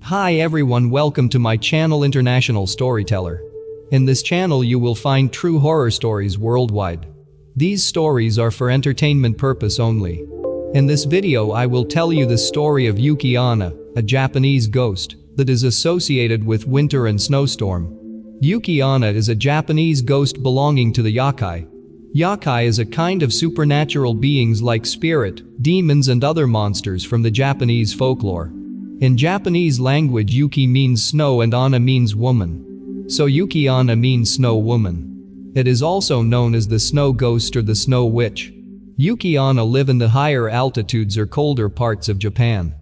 Hi everyone, welcome to my channel International Storyteller. In this channel you will find true horror stories worldwide. These stories are for entertainment purpose only. In this video I will tell you the story of Yuki Onna, a Japanese ghost that is associated with winter and snowstorm. Yuki Onna is a Japanese ghost belonging to the yokai. Yokai is a kind of supernatural beings like spirit, demons and other monsters from the Japanese folklore. In Japanese language, Yuki means snow and Onna means woman. So Yuki Onna means snow woman. It is also known as the snow ghost or the snow witch. Yuki Onna live in the higher altitudes or colder parts of Japan.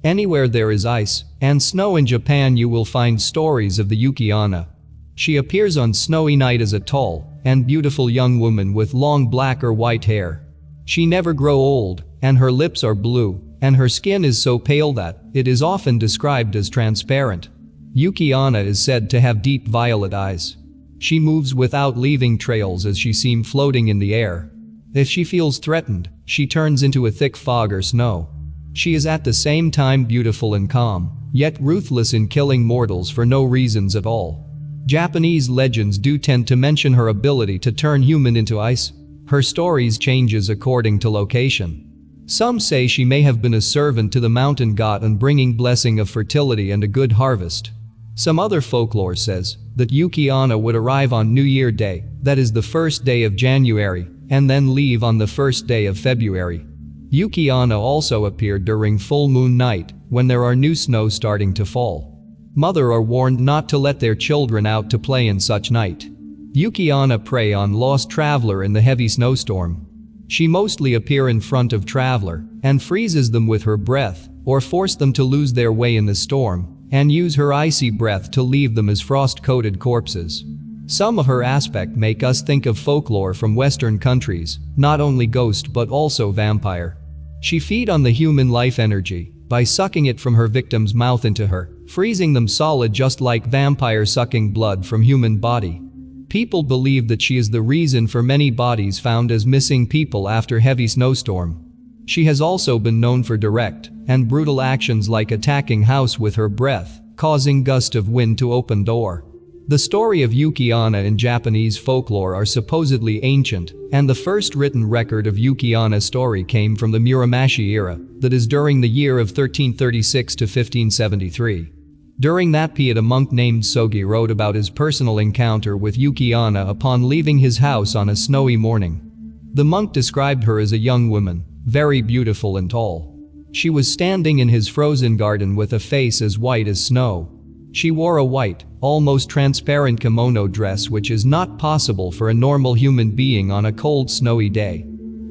Anywhere there is ice and snow in Japan you will find stories of the Yuki Onna. She appears on snowy night as a tall and beautiful young woman with long black or white hair. She never grow old, and her lips are blue, and her skin is so pale that it is often described as transparent. Yuki Onna is said to have deep violet eyes. She moves without leaving trails as she seems floating in the air. If she feels threatened, she turns into a thick fog or snow. She is at the same time beautiful and calm, yet ruthless in killing mortals for no reasons at all. Japanese legends do tend to mention her ability to turn human into ice. Her stories changes according to location. Some say she may have been a servant to the mountain god and bringing blessing of fertility and a good harvest. Some other folklore says that Yuki Onna would arrive on New Year Day, that is the first day of January, and then leave on the first day of February. Yuki Onna also appeared during full moon night, when there are new snow starting to fall. Mother are warned not to let their children out to play in such night. Yuki Onna prey on lost traveler in the heavy snowstorm. She mostly appear in front of traveler and freezes them with her breath or force them to lose their way in the storm and use her icy breath to leave them as frost-coated corpses. Some of her aspect make us think of folklore from Western countries, not only ghost but also vampire. She feed on the human life energy by sucking it from her victim's mouth into her, freezing them solid just like vampire sucking blood from human body. People believe that she is the reason for many bodies found as missing people after heavy snowstorm. She has also been known for direct and brutal actions like attacking house with her breath, causing gust of wind to open door. The story of Yuki Onna in Japanese folklore are supposedly ancient, and the first written record of Yuki Onna's story came from the Muromachi era, that is during the year of 1336 to 1573. During that period a monk named Sogi wrote about his personal encounter with Yuki Onna upon leaving his house on a snowy morning. The monk described her as a young woman, very beautiful and tall. She was standing in his frozen garden with a face as white as snow. She wore a white, almost transparent kimono dress which is not possible for a normal human being on a cold snowy day.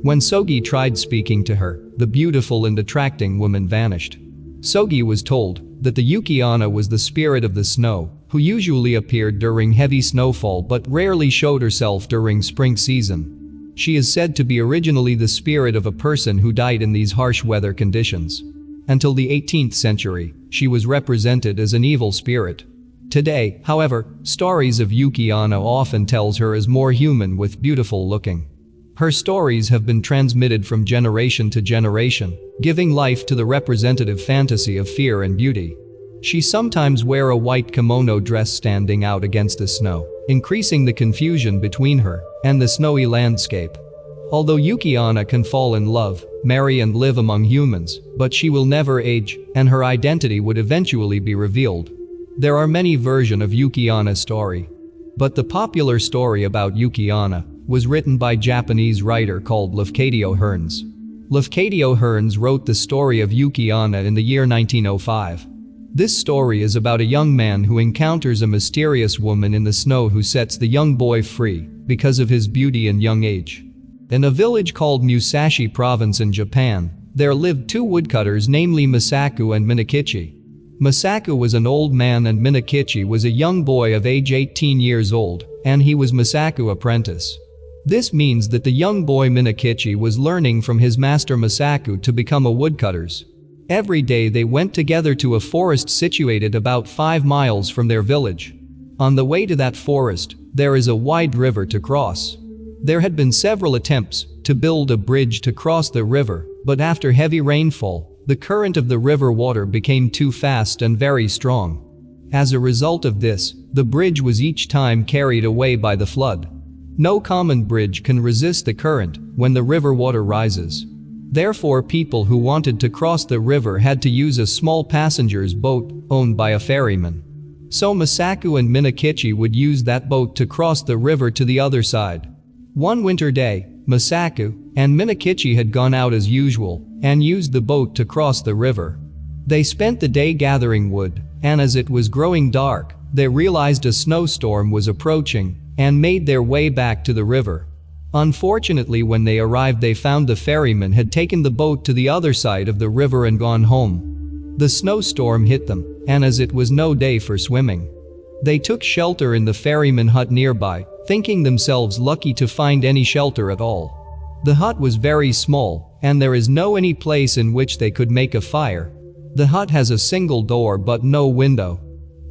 When Sogi tried speaking to her, the beautiful and attracting woman vanished. Sogi was told that the Yuki Onna was the spirit of the snow, who usually appeared during heavy snowfall but rarely showed herself during spring season. She is said to be originally the spirit of a person who died in these harsh weather conditions. Until the 18th century, she was represented as an evil spirit. Today, however, stories of Yuki Onna often tells her as more human with beautiful looking. Her stories have been transmitted from generation to generation, giving life to the representative fantasy of fear and beauty. She sometimes wear a white kimono dress standing out against the snow, increasing the confusion between her and the snowy landscape. Although Yuki Onna can fall in love, marry and live among humans, but she will never age, and her identity would eventually be revealed. There are many versions of Yuki Onna's story. But the popular story about Yuki Onna was written by Japanese writer called Lafcadio Hearns. Lafcadio Hearns wrote the story of Yuki Onna in the year 1905. This story is about a young man who encounters a mysterious woman in the snow who sets the young boy free because of his beauty and young age. In a village called Musashi Province in Japan, there lived two woodcutters namely Masaku and Minakichi. Masaku was an old man and Minakichi was a young boy of age 18 years old, and he was Masaku's apprentice. This means that the young boy Minakichi was learning from his master Masaku to become a woodcutters. Every day they went together to a forest situated about 5 miles from their village. On the way to that forest, there is a wide river to cross. There had been several attempts to build a bridge to cross the river, but after heavy rainfall, the current of the river water became too fast and very strong. As a result of this, the bridge was each time carried away by the flood. No common bridge can resist the current when the river water rises. Therefore, people who wanted to cross the river had to use a small passenger's boat owned by a ferryman. So Masaku and Minakichi would use that boat to cross the river to the other side. One winter day, Masaku and Minakichi had gone out as usual and used the boat to cross the river. They spent the day gathering wood, and as it was growing dark, they realized a snowstorm was approaching and made their way back to the river. Unfortunately, when they arrived, they found the ferryman had taken the boat to the other side of the river and gone home. The snowstorm hit them, and as it was no day for swimming, they took shelter in the ferryman hut nearby, thinking themselves lucky to find any shelter at all. The hut was very small, and there is no any place in which they could make a fire. The hut has a single door but no window.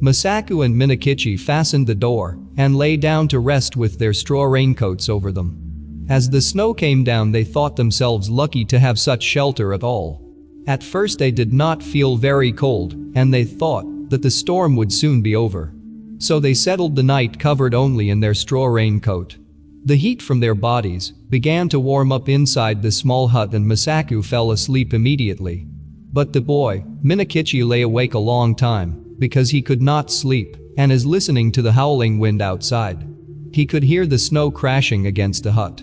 Masaku and Minakichi fastened the door and lay down to rest with their straw raincoats over them. As the snow came down, they thought themselves lucky to have such shelter at all. At first they did not feel very cold, and they thought that the storm would soon be over. So they settled the night covered only in their straw raincoat. The heat from their bodies began to warm up inside the small hut, and Masaku fell asleep immediately. But the boy, Minakichi, lay awake a long time because he could not sleep and is listening to the howling wind outside. He could hear the snow crashing against the hut.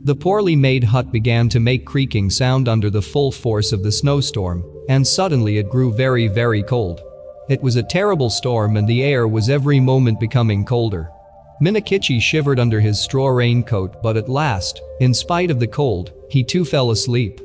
The poorly made hut began to make creaking sound under the full force of the snowstorm, and suddenly it grew very, very cold. It was a terrible storm, and the air was every moment becoming colder. Minakichi shivered under his straw raincoat, but at last, in spite of the cold, he too fell asleep.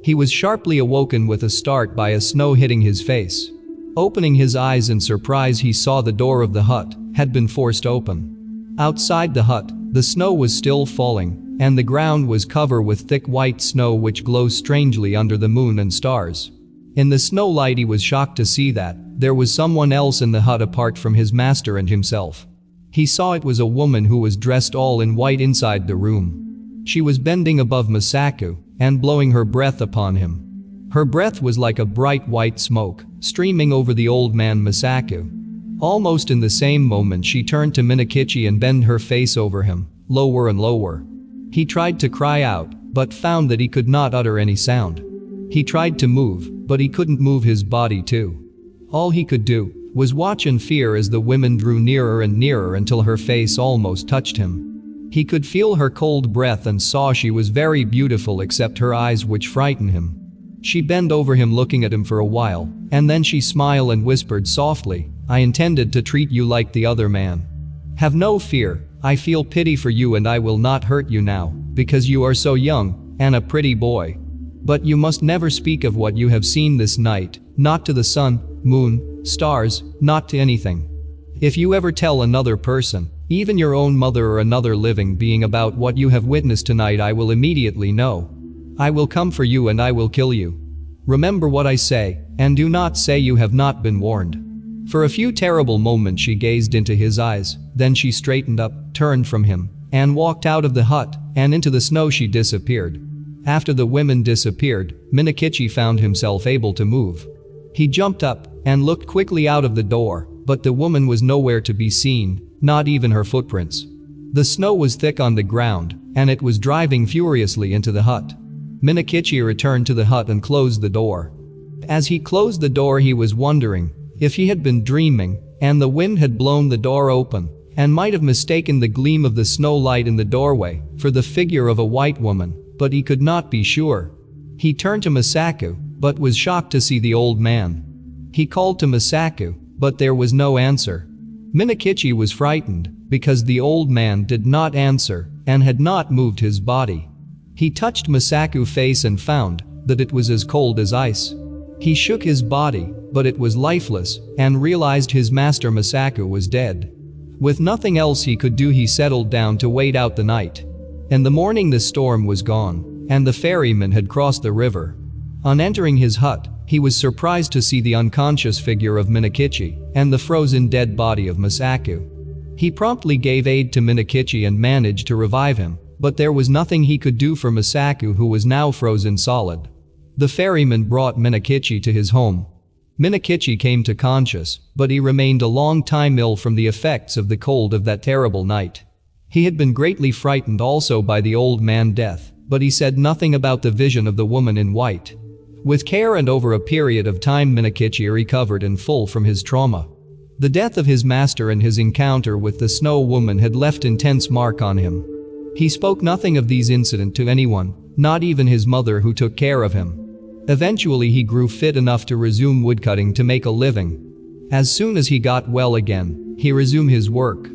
He was sharply awoken with a start by a snow hitting his face. Opening his eyes in surprise, he saw the door of the hut had been forced open. Outside the hut, the snow was still falling, and the ground was covered with thick white snow which glows strangely under the moon and stars. In the snow light, he was shocked to see that there was someone else in the hut apart from his master and himself. He saw it was a woman who was dressed all in white inside the room. She was bending above Masaku and blowing her breath upon him. Her breath was like a bright white smoke streaming over the old man Masaku. Almost in the same moment, she turned to Minakichi and bent her face over him, lower and lower. He tried to cry out, but found that he could not utter any sound. He tried to move, but he couldn't move his body too. All he could do was watch in fear as the woman drew nearer and nearer until her face almost touched him. He could feel her cold breath and saw she was very beautiful except her eyes, which frightened him. She bent over him looking at him for a while, and then she smiled and whispered softly, "I intended to treat you like the other man. Have no fear, I feel pity for you and I will not hurt you now, because you are so young and a pretty boy. But you must never speak of what you have seen this night, not to the sun, moon, stars, not to anything. If you ever tell another person, even your own mother or another living being, about what you have witnessed tonight, I will immediately know. I will come for you and I will kill you. Remember what I say, and do not say you have not been warned." For a few terrible moments she gazed into his eyes, then she straightened up, turned from him, and walked out of the hut, and into the snow she disappeared. After the women disappeared, Minakichi found himself able to move. He jumped up and looked quickly out of the door, but the woman was nowhere to be seen, not even her footprints. The snow was thick on the ground, and it was driving furiously into the hut. Minakichi returned to the hut and closed the door. As he closed the door, he was wondering if he had been dreaming, and the wind had blown the door open, and might have mistaken the gleam of the snow light in the doorway for the figure of a white woman, but he could not be sure. He turned to Masaku, but was shocked to see the old man. He called to Masaku, but there was no answer. Minakichi was frightened because the old man did not answer and had not moved his body. He touched Masaku's face and found that it was as cold as ice. He shook his body, but it was lifeless, and realized his master Masaku was dead. With nothing else he could do, he settled down to wait out the night. In the morning the storm was gone, and the ferryman had crossed the river. On entering his hut, he was surprised to see the unconscious figure of Minakichi and the frozen dead body of Masaku. He promptly gave aid to Minakichi and managed to revive him, but there was nothing he could do for Masaku, who was now frozen solid. The ferryman brought Minakichi to his home. Minakichi came to conscious, but he remained a long time ill from the effects of the cold of that terrible night. He had been greatly frightened also by the old man's death, but he said nothing about the vision of the woman in white. With care and over a period of time, Minakichi recovered in full from his trauma. The death of his master and his encounter with the snow woman had left intense mark on him. He spoke nothing of these incidents to anyone, not even his mother who took care of him. Eventually he grew fit enough to resume woodcutting to make a living. As soon as he got well again, he resumed his work.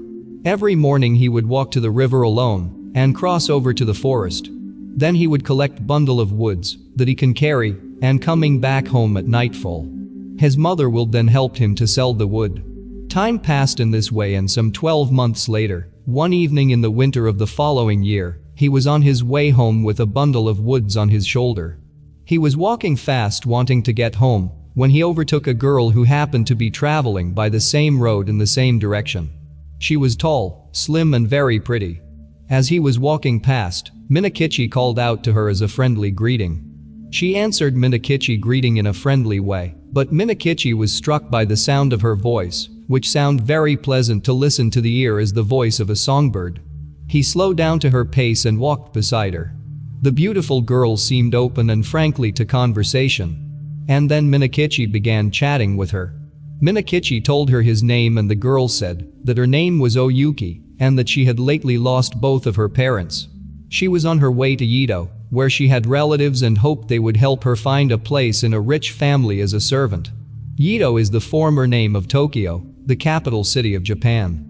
Every morning he would walk to the river alone and cross over to the forest. Then he would collect bundle of woods that he can carry and coming back home at nightfall. His mother will then help him to sell the wood. Time passed in this way, and some 12 months later, one evening in the winter of the following year, he was on his way home with a bundle of woods on his shoulder. He was walking fast wanting to get home when he overtook a girl who happened to be traveling by the same road in the same direction. She was tall, slim and very pretty. As he was walking past, Minakichi called out to her as a friendly greeting. She answered Minakichi greeting in a friendly way, but Minakichi was struck by the sound of her voice, which sounded very pleasant to listen to the ear as the voice of a songbird. He slowed down to her pace and walked beside her. The beautiful girl seemed open and frankly to conversation. And then Minakichi began chatting with her. Minakichi told her his name, and the girl said that her name was Oyuki and that she had lately lost both of her parents. She was on her way to Edo, where she had relatives, and hoped they would help her find a place in a rich family as a servant. Edo is the former name of Tokyo, the capital city of Japan.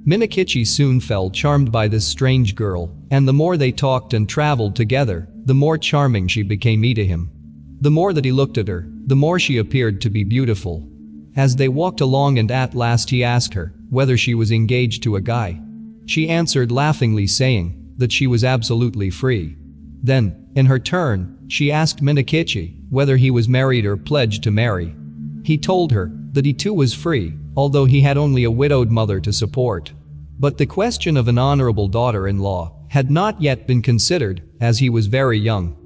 Minakichi soon fell charmed by this strange girl, and the more they talked and traveled together, the more charming she became to him. The more that he looked at her, the more she appeared to be beautiful. As they walked along, and at last he asked her whether she was engaged to a guy. She answered laughingly, saying that she was absolutely free. Then, in her turn, she asked Minakichi whether he was married or pledged to marry. He told her that he too was free, although he had only a widowed mother to support. But the question of an honorable daughter-in-law had not yet been considered, as he was very young.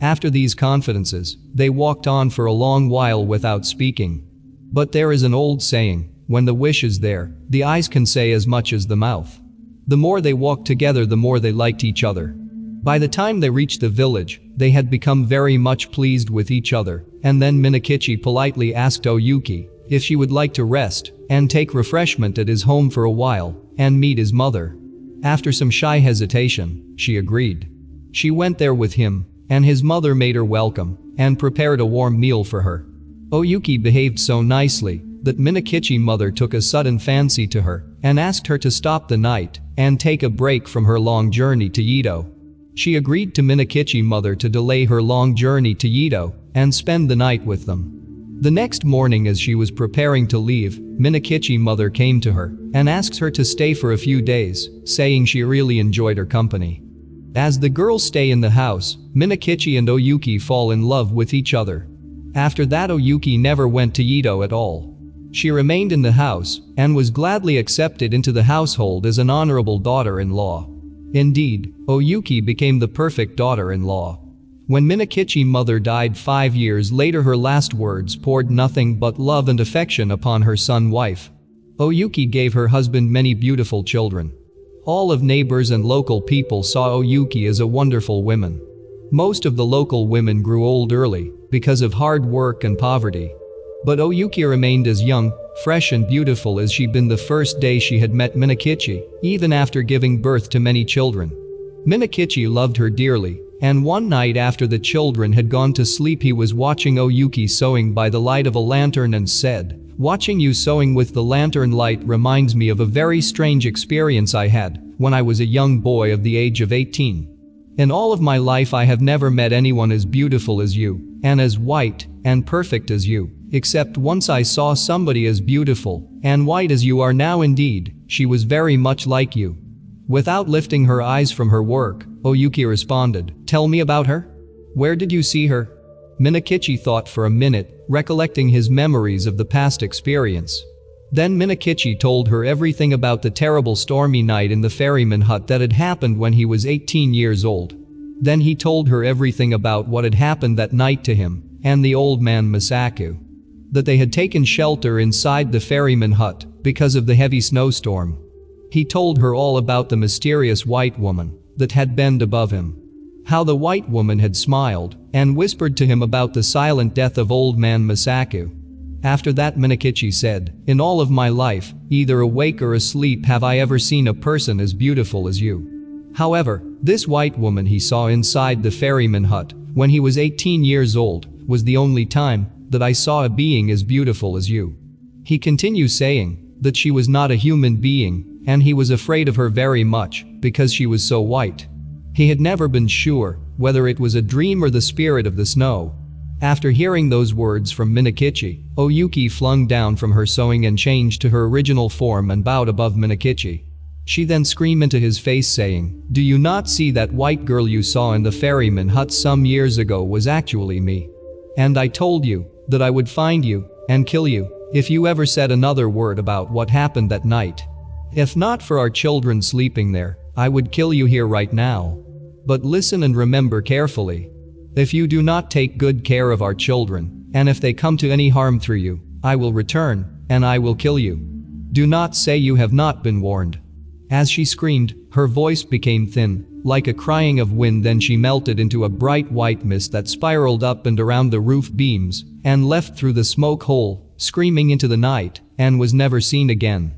After these confidences, they walked on for a long while without speaking. But there is an old saying, when the wish is there, the eyes can say as much as the mouth. The more they walked together, the more they liked each other. By the time they reached the village, they had become very much pleased with each other, and then Minakichi politely asked Oyuki if she would like to rest and take refreshment at his home for a while and meet his mother. After some shy hesitation, she agreed. She went there with him, and his mother made her welcome and prepared a warm meal for her. Oyuki behaved so nicely that Minakichi's mother took a sudden fancy to her and asked her to stop the night and take a break from her long journey to Edo. She agreed to Minakichi's mother to delay her long journey to Edo and spend the night with them. The next morning, as she was preparing to leave, Minakichi's mother came to her and asked her to stay for a few days, saying she really enjoyed her company. As the girls stay in the house, Minakichi and Oyuki fall in love with each other. After that, Oyuki never went to Edo at all. She remained in the house and was gladly accepted into the household as an honorable daughter-in-law. Indeed, Oyuki became the perfect daughter-in-law. When Minakichi's mother died 5 years later, her last words poured nothing but love and affection upon her son-wife. Oyuki gave her husband many beautiful children. All of neighbors and local people saw Oyuki as a wonderful woman. Most of the local women grew old early because of hard work and poverty. But Oyuki remained as young, fresh and beautiful as she'd been the first day she had met Minakichi, even after giving birth to many children. Minakichi loved her dearly, and one night after the children had gone to sleep, he was watching Oyuki sewing by the light of a lantern and said, "Watching you sewing with the lantern light reminds me of a very strange experience I had when I was a young boy of the age of 18. In all of my life I have never met anyone as beautiful as you, and as white and perfect as you, except once I saw somebody as beautiful and white as you are now. Indeed, she was very much like you." Without lifting her eyes from her work, Oyuki responded, "Tell me about her. Where did you see her?" Minakichi thought for a minute, recollecting his memories of the past experience. Then Minakichi told her everything about the terrible stormy night in the ferryman hut that had happened when he was 18 years old. Then he told her everything about what had happened that night to him and the old man Masaku. That they had taken shelter inside the ferryman hut because of the heavy snowstorm. He told her all about the mysterious white woman that had bent above him. How the white woman had smiled and whispered to him about the silent death of old man Masaku. After that, Minakichi said, "In all of my life, either awake or asleep, have I ever seen a person as beautiful as you." However, this white woman he saw inside the ferryman hut when he was 18 years old was the only time that I saw a being as beautiful as you. He continues saying that she was not a human being and he was afraid of her very much because she was so white. He had never been sure whether it was a dream or the spirit of the snow. After hearing those words from Minakichi, Yuki flung down from her sewing and changed to her original form and bowed above Minakichi. She then screamed into his face saying, "Do you not see that white girl you saw in the ferryman hut some years ago was actually me? And I told you that I would find you and kill you if you ever said another word about what happened that night. If not for our children sleeping there, I would kill you here right now. But listen and remember carefully. If you do not take good care of our children, and if they come to any harm through you, I will return, and I will kill you. Do not say you have not been warned." As she screamed, her voice became thin, like a crying of wind. Then she melted into a bright white mist that spiraled up and around the roof beams, and left through the smoke hole, screaming into the night, and was never seen again.